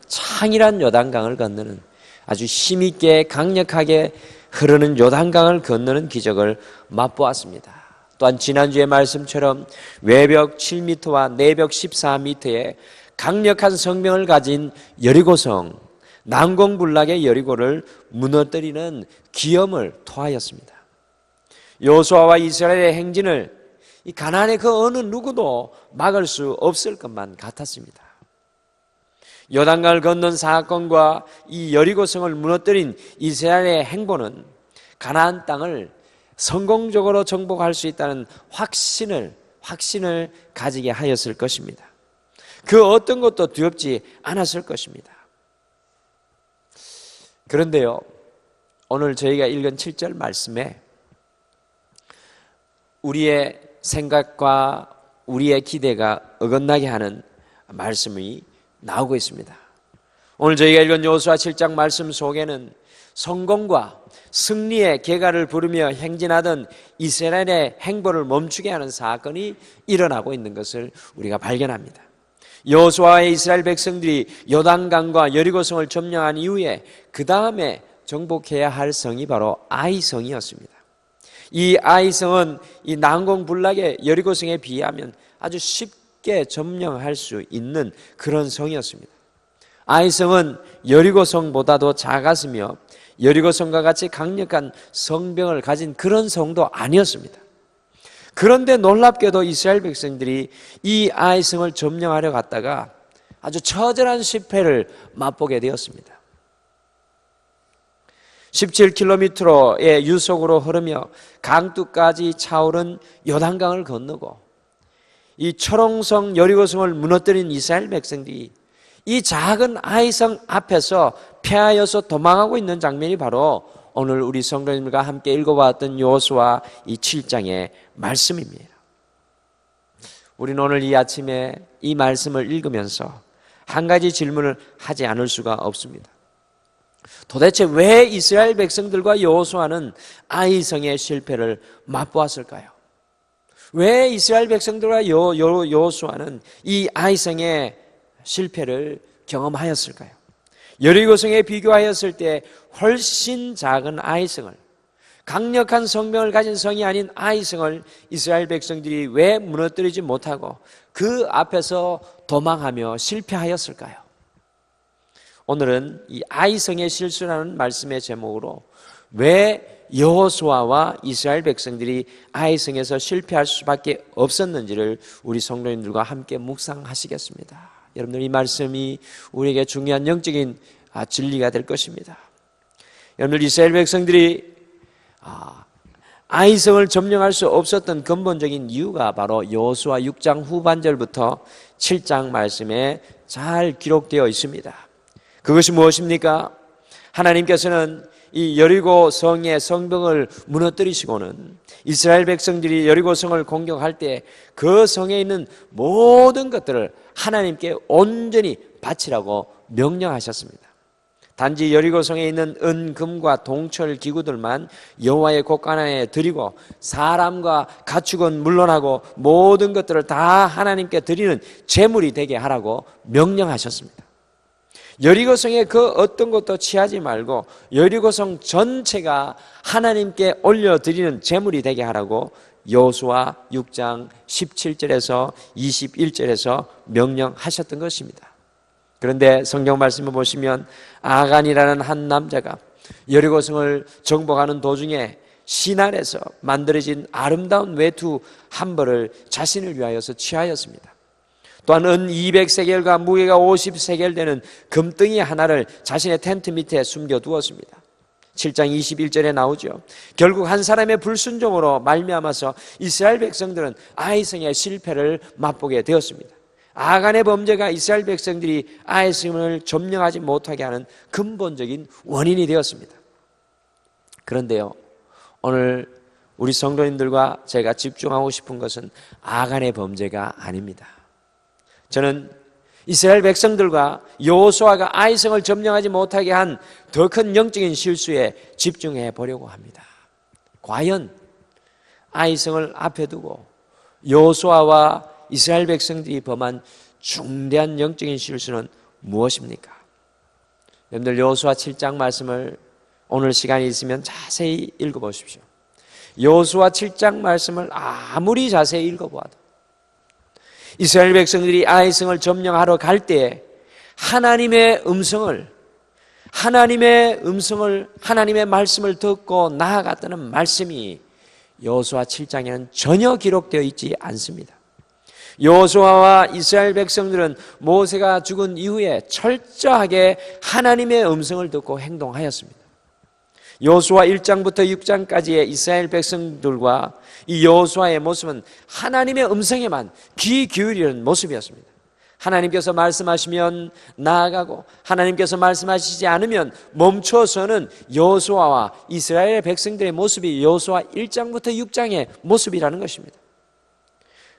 창이란 요단강을 건너는, 아주 힘있게 강력하게 흐르는 요단강을 건너는 기적을 맛보았습니다. 또한 지난주의 말씀처럼 외벽 7m와 내벽 14m의 강력한 성벽을 가진 여리고성, 난공불락의 여리고를 무너뜨리는 기염을 토하였습니다. 여호수아와 이스라엘의 행진을 이 가나안의 그 어느 누구도 막을 수 없을 것만 같았습니다. 요단강을 건넌 사건과 이 여리고성을 무너뜨린 이스라엘의 행보는 가나안 땅을 성공적으로 정복할 수 있다는 확신을 가지게 하였을 것입니다. 그 어떤 것도 두렵지 않았을 것입니다. 그런데요, 오늘 저희가 읽은 7절 말씀에 우리의 생각과 우리의 기대가 어긋나게 하는 말씀이 나오고 있습니다. 오늘 저희가 읽은 여호수아 7장 말씀 속에는 성공과 승리의 개가를 부르며 행진하던 이스라엘의 행보를 멈추게 하는 사건이 일어나고 있는 것을 우리가 발견합니다. 여호수아의 이스라엘 백성들이 요단강과 여리고성을 점령한 이후에 그 다음에 정복해야 할 성이 바로 아이성이었습니다. 이 아이성은 이 난공불락의 여리고성에 비하면 아주 쉽게 점령할 수 있는 그런 성이었습니다. 아이성은 여리고성보다도 작았으며 여리고성과 같이 강력한 성벽을 가진 그런 성도 아니었습니다. 그런데 놀랍게도 이스라엘 백성들이 이 아이성을 점령하려 갔다가 아주 처절한 실패를 맛보게 되었습니다. 17km의 유속으로 흐르며 강둑까지 차오른 요단강을 건너고 이 초롱성 여리고성을 무너뜨린 이스라엘 백성들이 이 작은 아이성 앞에서 패하여서 도망하고 있는 장면이 바로 오늘 우리 성도님들과 함께 읽어봤던 여호수아 이 7장의 말씀입니다. 우리는 오늘 이 아침에 이 말씀을 읽으면서 한 가지 질문을 하지 않을 수가 없습니다. 도대체 왜 이스라엘 백성들과 여호수아는 아이성의 실패를 맛보았을까요? 왜 이스라엘 백성들과 여호수아는 이 아이성의 실패를 경험하였을까요? 여리고성에 비교하였을 때 훨씬 작은 아이성을, 강력한 성벽을 가진 성이 아닌 아이성을 이스라엘 백성들이 왜 무너뜨리지 못하고 그 앞에서 도망하며 실패하였을까요? 오늘은 이 아이성의 실수라는 말씀의 제목으로 왜 여호수아와 이스라엘 백성들이 아이성에서 실패할 수밖에 없었는지를 우리 성도님들과 함께 묵상하시겠습니다. 여러분들, 이 말씀이 우리에게 중요한 영적인 진리가 될 것입니다. 여러분들, 이스라엘 백성들이 아이성을 점령할 수 없었던 근본적인 이유가 바로 여호수아 6장 후반절부터 7장 말씀에 잘 기록되어 있습니다. 그것이 무엇입니까? 하나님께서는 이 여리고 성의 성벽을 무너뜨리시고는 이스라엘 백성들이 여리고 성을 공격할 때 그 성에 있는 모든 것들을 하나님께 온전히 바치라고 명령하셨습니다. 단지 여리고 성에 있는 은, 금과 동철 기구들만 여호와의 곳간에 드리고 사람과 가축은 물론하고 모든 것들을 다 하나님께 드리는 제물이 되게 하라고 명령하셨습니다. 여리고성의 그 어떤 것도 취하지 말고 여리고성 전체가 하나님께 올려드리는 제물이 되게 하라고 여호수아 6장 17절에서 21절에서 명령하셨던 것입니다. 그런데 성경 말씀을 보시면 아간이라는 한 남자가 여리고성을 정복하는 도중에 시날에서 만들어진 아름다운 외투 한 벌을 자신을 위하여서 취하였습니다. 또한 은 200세겔과 무게가 50세겔 되는 금등이 하나를 자신의 텐트 밑에 숨겨두었습니다. 7장 21절에 나오죠. 결국 한 사람의 불순종으로 말미암아서 이스라엘 백성들은 아이성의 실패를 맛보게 되었습니다. 아간의 범죄가 이스라엘 백성들이 아이성을 점령하지 못하게 하는 근본적인 원인이 되었습니다. 그런데요, 오늘 우리 성도님들과 제가 집중하고 싶은 것은 아간의 범죄가 아닙니다. 저는 이스라엘 백성들과 여호수아가 아이성을 점령하지 못하게 한 더 큰 영적인 실수에 집중해 보려고 합니다. 과연 아이성을 앞에 두고 여호수아와 이스라엘 백성들이 범한 중대한 영적인 실수는 무엇입니까? 여러분들 여호수아 7장 말씀을 오늘 시간이 있으면 자세히 읽어보십시오. 여호수아 7장 말씀을 아무리 자세히 읽어보아도 이스라엘 백성들이 아이성을 점령하러 갈 때에 하나님의 말씀을 듣고 나아갔다는 말씀이 여호수아 7장에는 전혀 기록되어 있지 않습니다. 여호수아와 이스라엘 백성들은 모세가 죽은 이후에 철저하게 하나님의 음성을 듣고 행동하였습니다. 여호수아 1장부터 6장까지의 이스라엘 백성들과 이 여호수아의 모습은 하나님의 음성에만 귀 기울이는 모습이었습니다. 하나님께서 말씀하시면 나아가고 하나님께서 말씀하시지 않으면 멈춰서는 여호수아와 이스라엘 백성들의 모습이 여호수아 1장부터 6장의 모습이라는 것입니다.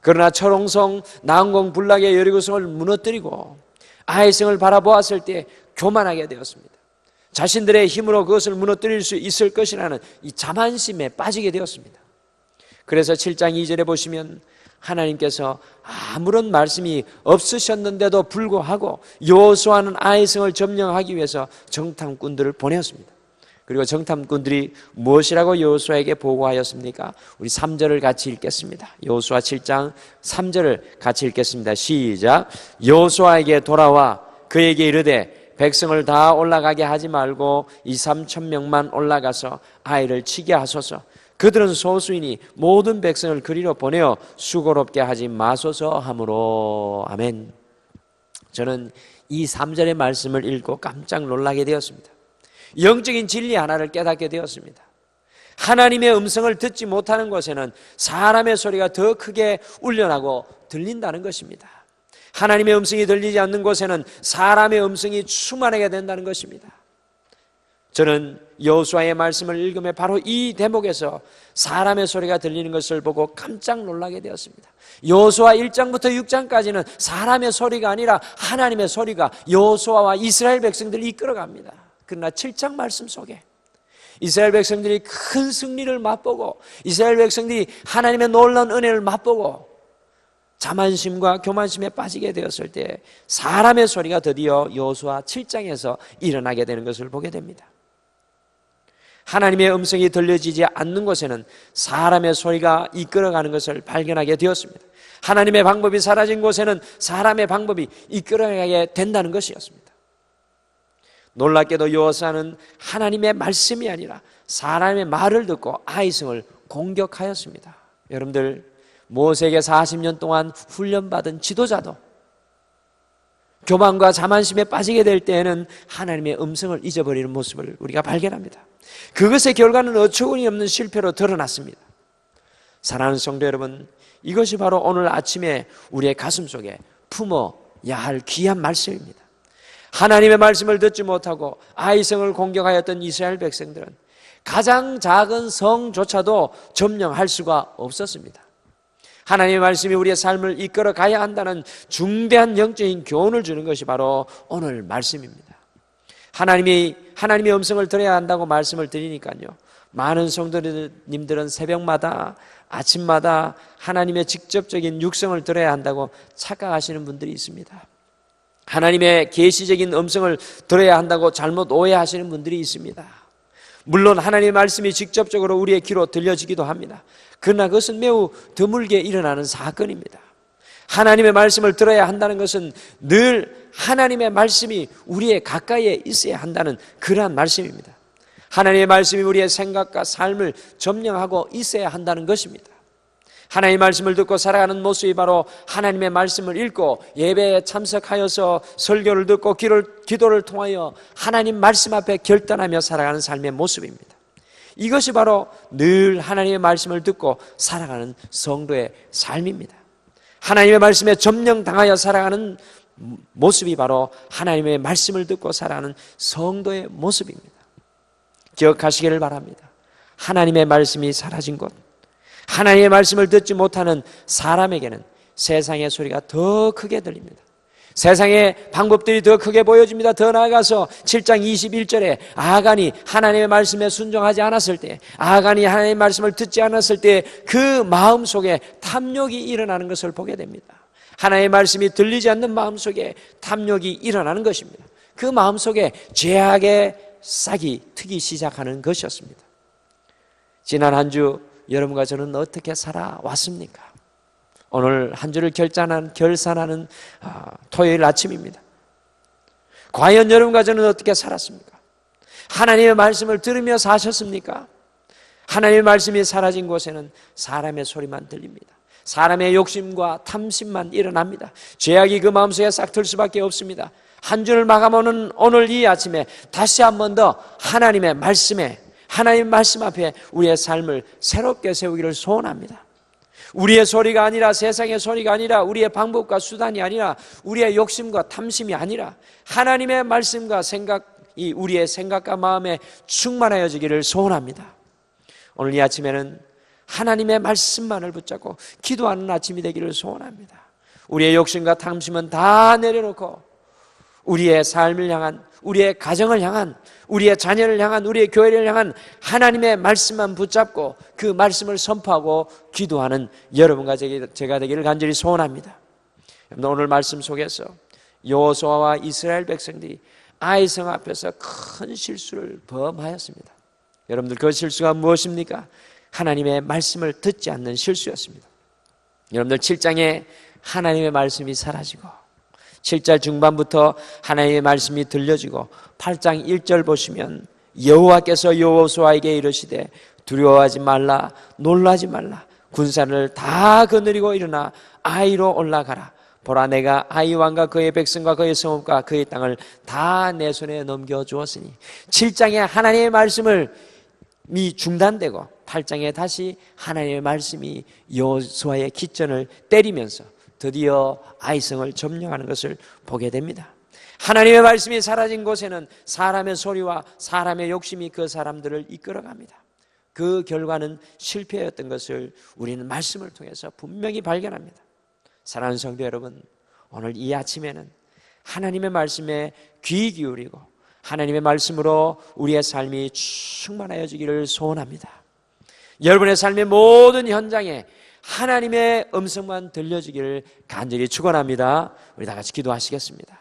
그러나 철옹성 난공 불락의 여리고성을 무너뜨리고 아이성을 바라보았을 때 교만하게 되었습니다. 자신들의 힘으로 그것을 무너뜨릴 수 있을 것이라는 이 자만심에 빠지게 되었습니다. 그래서 7장 2절에 보시면 하나님께서 아무런 말씀이 없으셨는데도 불구하고 여호수아는 아이성을 점령하기 위해서 정탐꾼들을 보내었습니다. 그리고 정탐꾼들이 무엇이라고 여호수아에게 보고하였습니까? 우리 3절을 같이 읽겠습니다. 여호수아 7장 3절을 같이 읽겠습니다. 시작. 여호수아에게 돌아와 그에게 이르되 백성을 다 올라가게 하지 말고 2,3,000명만 올라가서 아이를 치게 하소서. 그들은 소수이니 모든 백성을 그리로 보내어 수고롭게 하지 마소서 하므로. 아멘. 저는 이 3절의 말씀을 읽고 깜짝 놀라게 되었습니다. 영적인 진리 하나를 깨닫게 되었습니다. 하나님의 음성을 듣지 못하는 곳에는 사람의 소리가 더 크게 울려나고 들린다는 것입니다. 하나님의 음성이 들리지 않는 곳에는 사람의 음성이 충만하게 된다는 것입니다. 저는 여호수아의 말씀을 읽으며 바로 이 대목에서 사람의 소리가 들리는 것을 보고 깜짝 놀라게 되었습니다. 여호수아 1장부터 6장까지는 사람의 소리가 아니라 하나님의 소리가 여호수아와 이스라엘 백성들을 이끌어갑니다. 그러나 7장 말씀 속에 이스라엘 백성들이 큰 승리를 맛보고 이스라엘 백성들이 하나님의 놀라운 은혜를 맛보고 자만심과 교만심에 빠지게 되었을 때 사람의 소리가 드디어 여호수아 7장에서 일어나게 되는 것을 보게 됩니다. 하나님의 음성이 들려지지 않는 곳에는 사람의 소리가 이끌어가는 것을 발견하게 되었습니다. 하나님의 방법이 사라진 곳에는 사람의 방법이 이끌어가게 된다는 것이었습니다. 놀랍게도 여호수아는 하나님의 말씀이 아니라 사람의 말을 듣고 아이성을 공격하였습니다. 여러분들, 모세에게 40년 동안 훈련받은 지도자도 교만과 자만심에 빠지게 될 때에는 하나님의 음성을 잊어버리는 모습을 우리가 발견합니다. 그것의 결과는 어처구니 없는 실패로 드러났습니다. 사랑하는 성도 여러분, 이것이 바로 오늘 아침에 우리의 가슴 속에 품어야 할 귀한 말씀입니다. 하나님의 말씀을 듣지 못하고 아이성을 공격하였던 이스라엘 백성들은 가장 작은 성조차도 점령할 수가 없었습니다. 하나님의 말씀이 우리의 삶을 이끌어 가야 한다는 중대한 영적인 교훈을 주는 것이 바로 오늘 말씀입니다. 하나님의 음성을 들어야 한다고 말씀을 드리니까요, 많은 성도님들은 새벽마다 아침마다 하나님의 직접적인 육성을 들어야 한다고 착각하시는 분들이 있습니다. 하나님의 계시적인 음성을 들어야 한다고 잘못 오해하시는 분들이 있습니다. 물론 하나님의 말씀이 직접적으로 우리의 귀로 들려지기도 합니다. 그러나 그것은 매우 드물게 일어나는 사건입니다. 하나님의 말씀을 들어야 한다는 것은 늘 하나님의 말씀이 우리의 가까이에 있어야 한다는 그러한 말씀입니다. 하나님의 말씀이 우리의 생각과 삶을 점령하고 있어야 한다는 것입니다. 하나님의 말씀을 듣고 살아가는 모습이 바로 하나님의 말씀을 읽고 예배에 참석하여서 설교를 듣고 기도를 통하여 하나님 말씀 앞에 결단하며 살아가는 삶의 모습입니다. 이것이 바로 늘 하나님의 말씀을 듣고 살아가는 성도의 삶입니다. 하나님의 말씀에 점령당하여 살아가는 모습이 바로 하나님의 말씀을 듣고 살아가는 성도의 모습입니다. 기억하시기를 바랍니다. 하나님의 말씀이 사라진 곳, 하나님의 말씀을 듣지 못하는 사람에게는 세상의 소리가 더 크게 들립니다. 세상의 방법들이 더 크게 보여집니다. 더 나아가서 7장 21절에 아간이 하나님의 말씀에 순종하지 않았을 때, 아간이 하나님의 말씀을 듣지 않았을 때 그 마음속에 탐욕이 일어나는 것을 보게 됩니다. 하나님의 말씀이 들리지 않는 마음속에 탐욕이 일어나는 것입니다. 그 마음속에 죄악의 싹이 트기 시작하는 것이었습니다. 지난 한 주 여러분과 저는 어떻게 살아왔습니까? 오늘 한 주를 결산하는 토요일 아침입니다. 과연 여러분과 저는 어떻게 살았습니까? 하나님의 말씀을 들으며 사셨습니까? 하나님의 말씀이 사라진 곳에는 사람의 소리만 들립니다. 사람의 욕심과 탐심만 일어납니다. 죄악이 그 마음속에 싹 들 수밖에 없습니다. 한 주를 마감하는 오늘 이 아침에 다시 한 번 더 하나님의 말씀 앞에 우리의 삶을 새롭게 세우기를 소원합니다. 우리의 소리가 아니라, 세상의 소리가 아니라, 우리의 방법과 수단이 아니라, 우리의 욕심과 탐심이 아니라 하나님의 말씀과 생각이 우리의 생각과 마음에 충만하여지기를 소원합니다. 오늘 이 아침에는 하나님의 말씀만을 붙잡고 기도하는 아침이 되기를 소원합니다. 우리의 욕심과 탐심은 다 내려놓고 우리의 삶을 향한, 우리의 가정을 향한, 우리의 자녀를 향한, 우리의 교회를 향한 하나님의 말씀만 붙잡고 그 말씀을 선포하고 기도하는 여러분과 제가 되기를 간절히 소원합니다. 오늘 말씀 속에서 여호수아와 이스라엘 백성들이 아이성 앞에서 큰 실수를 범하였습니다. 여러분들, 그 실수가 무엇입니까? 하나님의 말씀을 듣지 않는 실수였습니다. 여러분들, 7장에 하나님의 말씀이 사라지고 7절 중반부터 하나님의 말씀이 들려지고 8장 1절 보시면 여호와께서 여호수아에게 이르시되 두려워하지 말라, 놀라지 말라, 군사를 다 거느리고 일어나 아이로 올라가라. 보라, 내가 아이 왕과 그의 백성과 그의 성읍과 그의 땅을 다 내 손에 넘겨주었으니. 7장에 하나님의 말씀을 중단되고 8장에 다시 하나님의 말씀이 여호수아의 기전을 때리면서 드디어 아이성을 점령하는 것을 보게 됩니다. 하나님의 말씀이 사라진 곳에는 사람의 소리와 사람의 욕심이 그 사람들을 이끌어갑니다. 그 결과는 실패였던 것을 우리는 말씀을 통해서 분명히 발견합니다. 사랑하는 성도 여러분, 오늘 이 아침에는 하나님의 말씀에 귀 기울이고 하나님의 말씀으로 우리의 삶이 충만하여지기를 소원합니다. 여러분의 삶의 모든 현장에 하나님의 음성만 들려지기를 간절히 축원합니다. 우리 다 같이 기도하시겠습니다.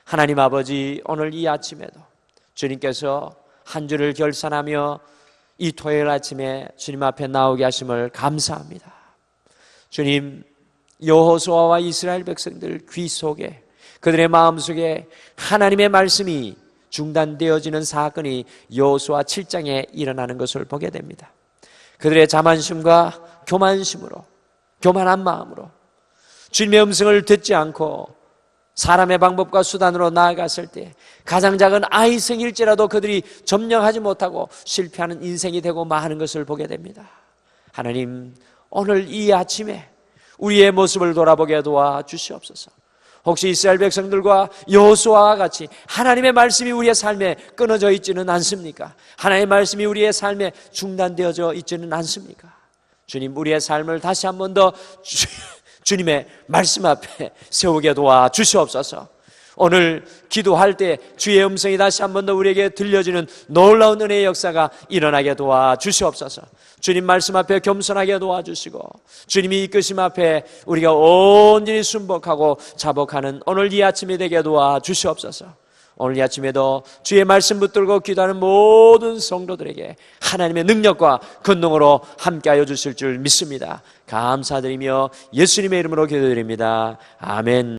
하나님 아버지, 오늘 이 아침에도 주님께서 한 주를 결산하며 이 토요일 아침에 주님 앞에 나오게 하심을 감사합니다. 주님, 여호수아와 이스라엘 백성들 귀 속에, 그들의 마음속에 하나님의 말씀이 중단되어지는 사건이 여호수아 7장에 일어나는 것을 보게 됩니다. 그들의 자만심과 교만심으로, 교만한 마음으로 주님의 음성을 듣지 않고 사람의 방법과 수단으로 나아갔을 때 가장 작은 아이성일지라도 그들이 점령하지 못하고 실패하는 인생이 되고 마는 것을 보게 됩니다. 하나님, 오늘 이 아침에 우리의 모습을 돌아보게 도와주시옵소서. 혹시 이스라엘 백성들과 여호수아와 같이 하나님의 말씀이 우리의 삶에 끊어져 있지는 않습니까? 하나님의 말씀이 우리의 삶에 중단되어져 있지는 않습니까? 주님, 우리의 삶을 다시 한 번 더 주님의 말씀 앞에 세우게 도와주시옵소서. 오늘 기도할 때 주의 음성이 다시 한 번 더 우리에게 들려지는 놀라운 은혜의 역사가 일어나게 도와주시옵소서. 주님 말씀 앞에 겸손하게 도와주시고 주님이 이끄심 앞에 우리가 온전히 순복하고 자복하는 오늘 이 아침이 되게 도와주시옵소서. 오늘 이 아침에도 주의 말씀 붙들고 기도하는 모든 성도들에게 하나님의 능력과 권능으로 함께하여 주실 줄 믿습니다. 감사드리며 예수님의 이름으로 기도드립니다. 아멘.